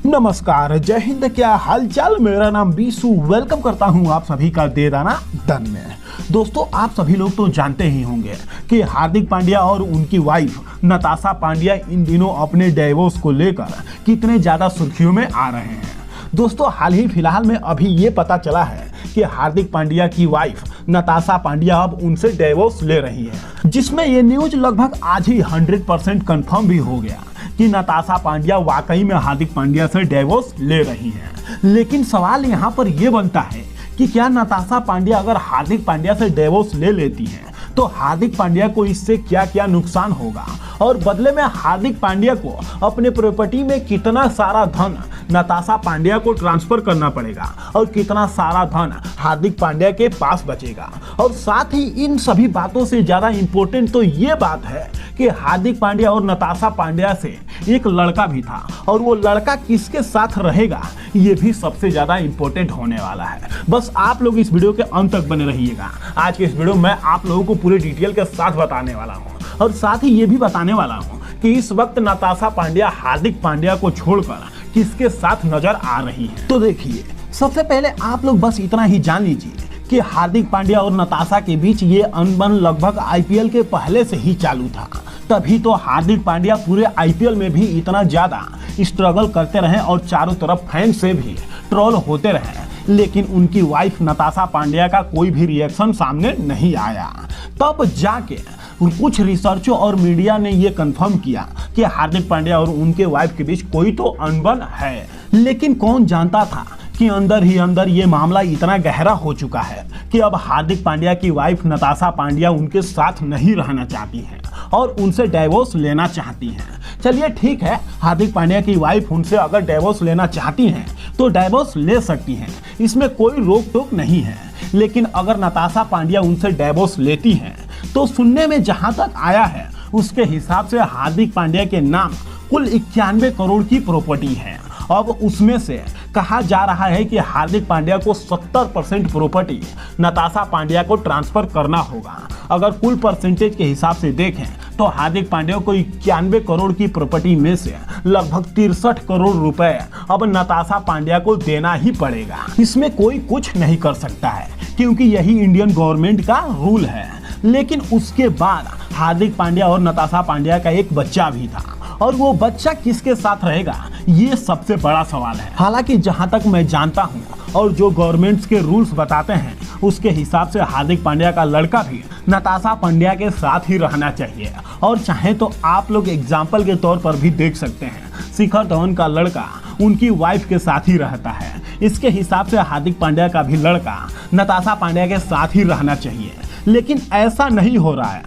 नमस्कार, जय हिंद। क्या हालचाल। मेरा नाम बीसू। वेलकम करता हूं आप सभी का दे दाना दन में। दोस्तों, आप सभी लोग तो जानते ही होंगे कि हार्दिक पांड्या और उनकी वाइफ नताशा पांड्या इन दिनों अपने डिवोर्स को लेकर कितने ज्यादा सुर्खियों में आ रहे हैं। दोस्तों, हाल ही फिलहाल में अभी ये पता चला है कि हार्दिक पांड्या की वाइफ नताशा पांड्या अब उनसे डिवोर्स ले रही है, जिसमें ये न्यूज लगभग आज ही 100% कंफर्म भी हो गया कि नताशा पांड्या वाकई में हार्दिक पांड्या से डिवोर्स ले रही हैं। लेकिन सवाल यहाँ पर यह बनता है कि क्या नताशा पांड्या अगर हार्दिक पांड्या से डिवोर्स ले लेती हैं तो हार्दिक पांड्या को इससे क्या क्या नुकसान होगा, और बदले में हार्दिक पांड्या को अपने प्रॉपर्टी में कितना सारा धन नताशा पांड्या को ट्रांसफर करना पड़ेगा और कितना सारा धन हार्दिक पांड्या के पास बचेगा। और साथ ही इन सभी बातों से ज्यादा इंपॉर्टेंट तो ये बात है कि हार्दिक पांड्या और नताशा पांड्या से एक लड़का भी था, और वो लड़का किसके साथ रहेगा ये भी सबसे ज्यादा इंपॉर्टेंट होने वाला है। बस आप लोग इस वीडियो के अंत तक बने रहिएगा। आज के इस वीडियो में आप लोगों को पूरे डिटेल के साथ बताने वाला हूँ, और साथ ही ये भी बताने वाला हूँ कि इस वक्त नताशा पांड्या हार्दिक पांड्या को छोड़कर किसके साथ नजर आ रही है। तो देखिए, सबसे पहले आप लोग बस इतना ही जान लीजिए कि हार्दिक पांड्या और नताशा के बीच ये अनबन लगभग आईपीएल के पहले से ही चालू था। तभी तो हार्दिक पांड्या पूरे आईपीएल में भी इतना ज्यादा स्ट्रगल करते रहे और चारों तरफ फैन से भी ट्रोल होते रहे, लेकिन उनकी वाइफ नताशा पांड्या का कोई भी रिएक्शन सामने नहीं आया। तब जाके कुछ रिसर्चों और मीडिया ने ये कंफर्म किया कि हार्दिक पांड्या और उनके वाइफ के बीच कोई तो अनबन है। लेकिन कौन जानता था कि अंदर ही अंदर ये मामला इतना गहरा हो चुका है कि अब हार्दिक पांड्या की वाइफ नताशा पांड्या उनके साथ नहीं रहना चाहती हैं और उनसे डिवोर्स लेना चाहती हैं। चलिए ठीक है, हार्दिक पांड्या की वाइफ उनसे अगर डिवोर्स लेना चाहती हैं तो डिवोर्स ले सकती हैं, इसमें कोई रोक टोक नहीं है। लेकिन अगर नताशा पांड्या उनसे डिवोर्स लेती हैं तो सुनने में जहां तक आया है उसके हिसाब से हार्दिक पांड्या के नाम कुल 91 करोड़ की प्रॉपर्टी है। अब उसमें से कहा जा रहा है कि हार्दिक पांड्या को 70% प्रॉपर्टी नताशा पांड्या को ट्रांसफर करना होगा। अगर कुल परसेंटेज के हिसाब से देखें तो हार्दिक पांड्या को 91 करोड़ की प्रॉपर्टी में से लगभग 63 करोड़ रुपए अब नताशा पांड्या को देना ही पड़ेगा। इसमें कोई कुछ नहीं कर सकता है क्योंकि यही इंडियन गवर्नमेंट का रूल है। लेकिन उसके बाद हार्दिक पांड्या और नताशा पांड्या का एक बच्चा भी था, और वो बच्चा किसके साथ रहेगा ये सबसे बड़ा सवाल है। हालांकि जहां तक मैं जानता हूं और जो गवर्नमेंट्स के रूल्स बताते हैं उसके हिसाब से हार्दिक पांड्या का लड़का भी नताशा पांड्या के साथ ही रहना चाहिए। और चाहे तो आप लोग एग्जाम्पल के तौर पर भी देख सकते हैं, शिखर धवन का लड़का उनकी वाइफ के साथ ही रहता है। इसके हिसाब से हार्दिक पांड्या का भी लड़का नताशा पांड्या के साथ ही रहना चाहिए, लेकिन ऐसा नहीं हो रहा है।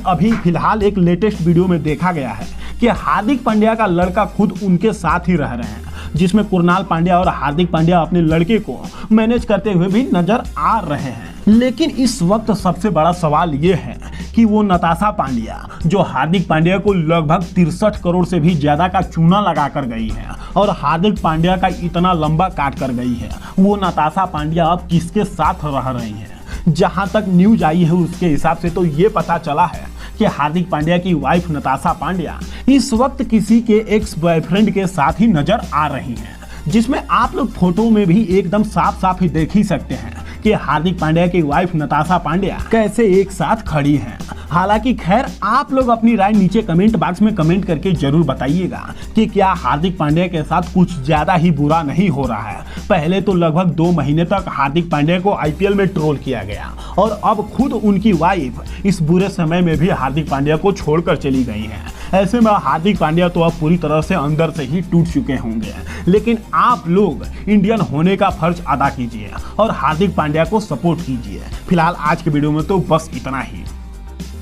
अभी फिलहाल एक लेटेस्ट वीडियो में देखा गया है कि हार्दिक पांड्या का लड़का खुद उनके साथ ही रह रहे हैं, जिसमें कुणाल पांड्या और हार्दिक पांड्या अपने लड़के को मैनेज करते हुए भी नजर आ रहे हैं। लेकिन इस वक्त सबसे बड़ा सवाल ये है कि वो नताशा पांड्या जो हार्दिक पांड्या को लगभग 63 करोड़ से भी ज्यादा का चूना लगा कर गई है और हार्दिक पांड्या का इतना लंबा काट कर गई है, वो नताशा पांड्या अब किसके साथ रह रही है। जहां तक न्यूज आई है उसके हिसाब से तो ये पता चला है कि हार्दिक पांड्या की वाइफ नताशा पांड्या इस वक्त किसी के एक्स बॉयफ्रेंड के साथ ही नजर आ रही हैं, जिसमें आप लोग फोटो में भी एकदम साफ साफ ही देख ही सकते हैं कि हार्दिक पांड्या की वाइफ नताशा पांड्या कैसे एक साथ खड़ी हैं। हालांकि खैर, आप लोग अपनी राय नीचे कमेंट बॉक्स में कमेंट करके जरूर बताइएगा कि क्या हार्दिक पांड्या के साथ कुछ ज्यादा ही बुरा नहीं हो रहा है। पहले तो लगभग 2 महीने तक हार्दिक पांड्या को आईपीएल में ट्रोल किया गया, और अब खुद उनकी वाइफ इस बुरे समय में भी हार्दिक पांड्या को छोड़कर चली गई है। ऐसे में हार्दिक पांड्या तो अब पूरी तरह से अंदर से ही टूट चुके होंगे। लेकिन आप लोग इंडियन होने का फर्ज अदा कीजिए और हार्दिक पांड्या को सपोर्ट कीजिए। फिलहाल आज के वीडियो में तो बस इतना ही।